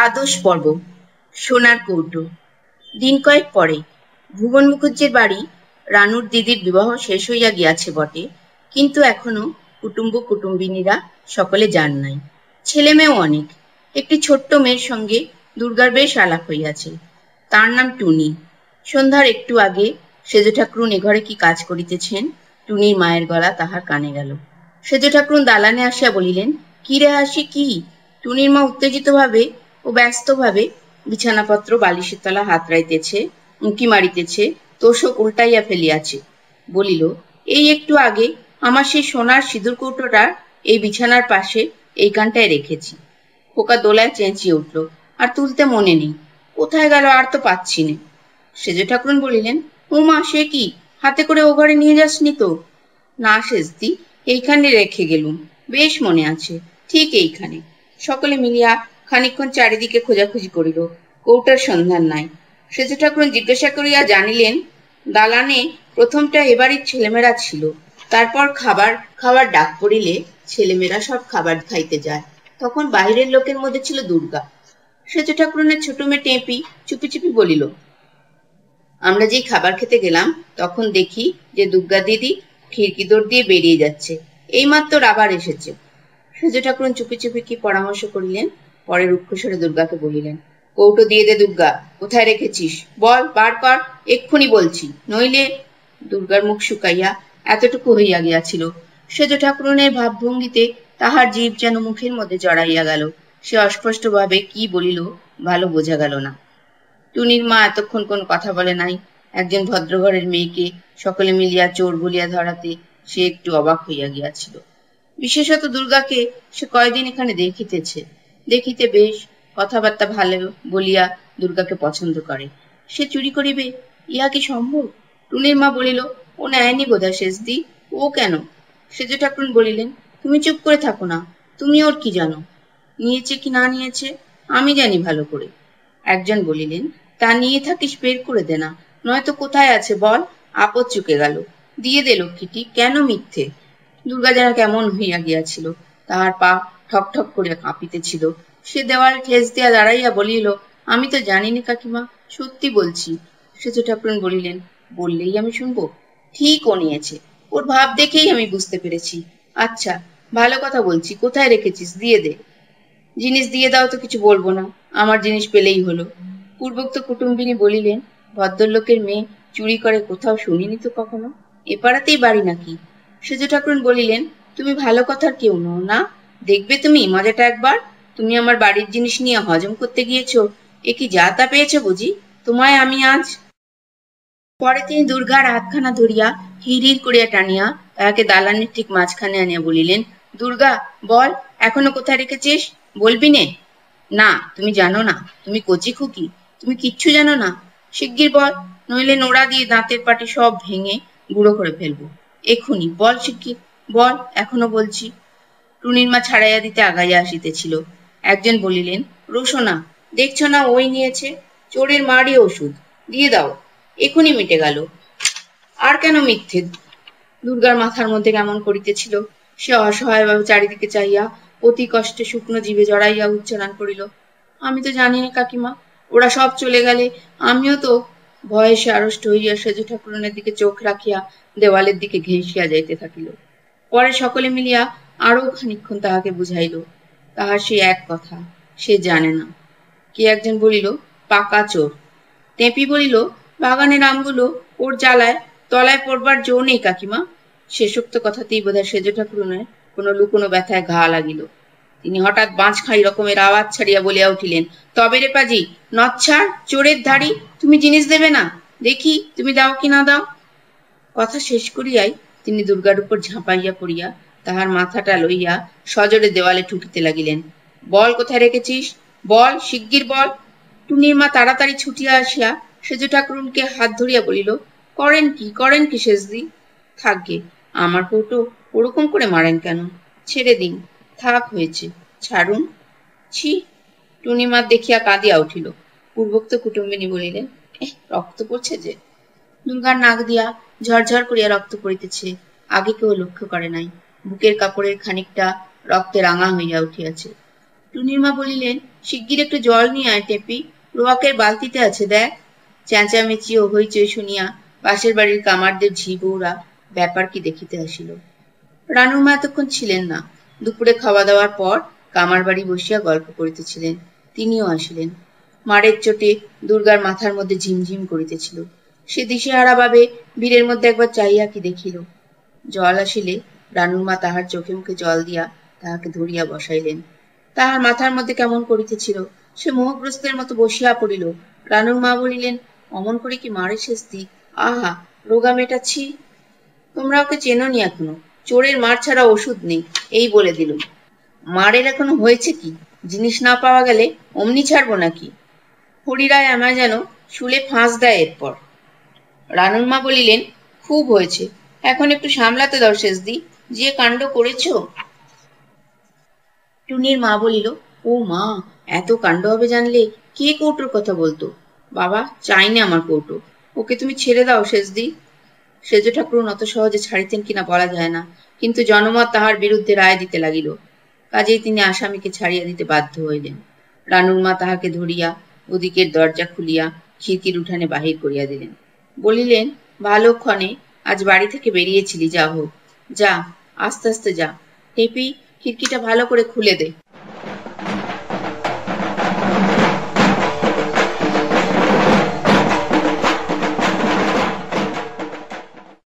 দ্বাদশ পর্ব সোনার কৌটো। দিন কয়েক পরে ভুবন মুখুজ্জের বাড়ি রানুর দিদির বিবাহ শেষ হইয়া গিয়াছে বটে, কিন্তু এখনো কুটুম্ব কুটুম্বিনীরা সকলে যান নাই। ছেলে মেয়েও অনেক। একটি ছোট্ট মেয়ের সঙ্গে দুর্গার বেশ আলাপ হইয়াছে। তার নাম টুনি। সন্ধ্যার একটু আগে সেজ ঠাকরুন এ ঘরে কি কাজ করিতেছেন, টুনির মায়ের গলা তাহার কানে গেল। সেজ ঠাকরুন দালানে আসিয়া বলিলেন, কি রে হাসি কি? টুনির মা উত্তেজিত ভাবে ও ব্যস্ত ভাবে বিছানাপত্র বালিশের তলা হাতড়াইতেছে, উঁকি মারিতেছে, তোষক উল্টাইয়া ফেলিয়াছে। বলিল, এই একটু আগে আমার সেই সোনার সিঁদুর কৌটোটা এই বিছানার পাশে এইখানটায় রেখেছি। খোকা দোলায় চেঁচিয়ে উঠল, আর তুলতে মনে নেই। কোথায় গেল আর তো পাচ্ছি নে। সেজ ঠাকরুন বলিলেন, ও মা, সে কি, হাতে করে ও ঘরে নিয়ে যাসনি তো? না সেজদি, এইখানে রেখে গেলুম, বেশ মনে আছে, ঠিক এইখানে। সকলে মিলিয়া খানিকক্ষণ চারিদিকে খোঁজাখুঁজি করিল, কৌটার সন্ধান নাই। সেজ ঠাকরুন জিজ্ঞাসা করিয়া জানিলেন, দালানে প্রথমটা এবাড়ির ছেলেমেয়েরা ছিল, তারপর খাবার খাওয়ার ডাক পড়িলে ছেলেমেয়েরা সব খাবার খাইতে যায়। তখন বাইরের লোকের মধ্যে ছিল দুর্গা। সেজ ঠাকরুনের ছোট মেয়ে টেপি চুপি চুপি বলিল, আমরা যেই খাবার খেতে গেলাম তখন দেখি যে দুর্গা দিদি খিড়কি দৌড় দিয়ে বেরিয়ে যাচ্ছে, এইমাত্র আবার এসেছে। সেজ ঠাকরুন চুপি চুপি কি পরামর্শ করিলেন, পরে রুক্ষস্বরে দুর্গাকে বলিলেন, কৌটো দিয়ে দে দুর্গা, কোথায় রেখেছিস বল, বার কর, এক্ষুনি বলছি, নইলে। দুর্গার মুখ শুকাইয়া এতটুকু হইয়া গিয়াছিল। সেজ ঠাকরুনের ভাবভঙ্গিতে তাহার জীব যেন মুখের মধ্যে জড়াইয়া গেল। সে অস্পষ্টভাবে কি বলিল ভালো বোঝা গেল না। টুনির মা এতক্ষণ কোন কথা বলে নাই। একজন ভদ্রঘরের মেয়েকে সকলে মিলিয়া চোর বলিয়া ধরাতে সে একটু অবাক হইয়া গিয়াছিল। বিশেষত দুর্গাকে সে কয়দিন এখানে দেখিতেছে। দেখিতে বেশ, কথাবার্তা ভালো বলিয়া দুর্গাকে পছন্দ করে। সে চুরি করিবে, ইহা কি সম্ভব? টুনির মা বলিল, ও নেয়নি বোধহয় সেজদি। ও কেন? সেজ ঠাকরুন বলিলেন, তুমি চুপ করে থাকো না, তুমি ওর কি জানো? নিয়েছে কি না নিয়েছে আমি জানি ভালো করে। একজন বলিলেন, তা নিয়ে থাকিস বের করে দে না, নয়তো কোথায় আছে বল, আপদ চুকে গেল, দিয়ে দে লক্ষ্মীটি, কেন মিথ্যে? দুর্গা যেন কেমন হইয়া গিয়াছিল, তাহার পা ঠক ঠক করিয়া কাঁপিতেছিল। সে দেওয়াল ঠেস দিয়া দাঁড়াইয়া বলিল, আমি তো জানি না কাকিমা, সত্যি বলছি। সেজ ঠাকরুন বলিলেন, বললেই আমি শুনবো? ঠিক ও নিয়েছে, ওর ভাব দেখেই আমি বুঝতে পেরেছি। আচ্ছা ভালো কথা বলছি, কোথায় রেখেছিস দিয়ে দে। জিনিস দিয়ে দাও তো কিছু বলবো না, আমার জিনিস পেলেই হলো। পূর্বোক্ত কুটুম্বিনী বলিলেন, ভদ্রলোকের মেয়ে চুরি করে কোথাও শুনিনি তো কখনো, এ পাড়াতেই বাড়ি নাকি? সেজ ঠাকরুন বলিলেন, তুমি ভালো কথার কেউ নও না, দেখবে তুমি মজাটা একবার। তুমি আমার বাড়ির জিনিস নিয়ে হজম করতে গিয়েছো, এ কি যা তা পেয়েছো বুঝি তোমায় আমি আজ? পরে তিনি দুর্গার হাতখানা ধরিয়া হিড় হিড় করিয়া টানিয়া তাহাকে দালানের ঠিক মাঝখানে আনিয়া বলিলেন, দুর্গা বল, এখনো কোথায় রেখেছিস, বলবি নে? না, তুমি জানো না, তুমি কচি খুকি, তুমি কিচ্ছু জানো না, শিগগির বল, নইলে নোড়া দিয়ে দাঁতের পাটি সব ভেঙে গুঁড়ো করে ফেলবো। এক্ষুনি বল শিগগির, বল, এখনো বলছি। টুনির মা ছাড়াইয়া দিতে আগাইয়া আসিতেছিল। একজন বলিলেন, রোশনা, দেখছো না ওই নিয়েছে, চোরের মারই ওষুধ, দিয়ে দাও, এখুনি মিটে গেল। আর কেন মিথ্যে? দুর্গার মাথার মধ্যে কেমন করিতেছিল। সে অসহায়ভাবে চারিদিকে চাইয়া অতি কষ্টে শুকনো জিভে জড়াইয়া উচ্চারণ করিল, আমি তো জানি না কাকিমা, ওরা সব চলে গেলে আমিও তো। ভয়ে সে আড়ষ্ট হইয়া সেজ ঠাকুরনের দিকে চোখ রাখিয়া দেওয়ালের দিকে ঘেঁষিয়া যাইতে থাকিল। পরে সকলে মিলিয়া আরো খানিকক্ষণ তাহাকে বুঝাইল। তাহার সে এক কথা, সে জানে না। কে একজন বলিল, পাকা চোর। টেপি বলিল, বাগানের আমগুলো ওর জ্বালায় তলায় পড়বার জো নেই কাকিমা। শেষোক্ত কথাতেই বোধহয় সেজ ঠাকুরনের কোনো লুকোনো ব্যথায় ঘা লাগিল। তিনি হঠাৎ বাঁচখাই রকমের আওয়াজ ছাড়িয়া বলিয়া উঠিলেন, তবে রে পাজি, নচ্ছাড়, চোরের ধাড়ি, তুমি জিনিস দেবে না, দেখি তুমি দাও কি না দাও। কথা শেষ করিয়াই তিনি দুর্গার উপর ঝাঁপাইয়া পড়িয়া তাহার মাথাটা লইয়া সজোরে দেওয়ালে ঠুকিতে লাগিলেন। বল, কোথায় রেখেছিস, বল, শিগগির বল। টুনির মা তাড়াতাড়ি ছুটিয়া আসিয়া সেজ ঠাকুরুনকে হাত ধরিয়া বলিল, করেন কি সেজদি? থাকগে, আমার কৌটো ওরকম করে মারেন কেন? ছেড়ে দিন, থাক হয়েছে, ছাড়ুন। ছি! টুনিমা দেখিয়া কাঁদিয়া উঠিল। পূর্বোক্ত কুটুম্বিনী বলিলেন, রক্ত পড়ছে যে। দুর্গার নাক দিয়া ঝরঝর করিয়া রক্ত পড়িতেছে, আগে কেউ লক্ষ্য করে নাই। বুকের কাপড়ের খানিকটা রক্তে রাঙা হইয়া উঠিয়াছে। টুনির মা বলিলেন, শিগগির একটু জল নিয়ে আয় টেপি, রোয়াকের বালতিতে আছে দেখ। চেঁচামেচি ও হইচই শুনিয়া পাশের বাড়ির কামারদের ঝি বউরা ব্যাপার কি দেখিতে আসিল। রানুর মা এতক্ষণ ছিলেন না। দুপুরে খাওয়া দাওয়ার পর কামার বাড়ি বসিয়া গল্প করিতেছিলেন। তিনিও আসিলেন। মারের চোটে দুর্গার মাথার মধ্যে ঝিমঝিম করিতেছিল। সে দিশেহারা ভাবে ভিড়ের মধ্যে একবার চাহিয়া কি দেখিল। জল আসিলে রানুর মা তাহার চোখে মুখে জল দিয়া তাহাকে ধরিয়া বসাইলেন। তাহার মাথার মধ্যে কেমন করিতেছিল। সে মোহগ্রস্তের মতো বসিয়া পড়িল। রানুর মা বলিলেন, অমন করে কি মারে শেষদি, আহা রোগা মেটাচ্ছি। তোমরা ওকে চেনোনি এখনো, চোরের মার ছাড়া ওষুধ নেই, এই বলে দিল। মারের এখনো হয়েছে কি, জিনিস না পাওয়া গেলে অমনি ছাড়বো নাকি? হরিরায় আমায় যেন শুলে ফাঁস দেয় এরপর। রানুর মা বলিলেন, খুব হয়েছে, এখন একটু সামলাতে দাও শেষদি, যে কাণ্ড করেছ। টুনির মা বলিল, ও মা, এত কাণ্ড হবে জানলে কে কৌটোর কথা বলতো। বাবা চাই না আমার কৌটো, ওকে তুমি ছেড়ে দাও শেষদি। সেজ ঠাকুরুন অত সহজে ছাড়িতেন কিনা বলা যায় না, কিন্তু জনমত তাহার বিরুদ্ধে রায় দিতে লাগিল। কাজেই তিনি আসামিকে ছাড়িয়া দিতে বাধ্য হইলেন। রানুর মা তাহাকে ধরিয়া ওদিকের দরজা খুলিয়া খিড়কির উঠানে বাহির করিয়া দিলেন। বলিলেন, ভালোক্ষণে আজ বাড়ি থেকে বেরিয়েছিলি, যা হোক, যা, আস্তে আস্তে যা। টেপি, খিড়কিটা ভালো করে খুলে দে।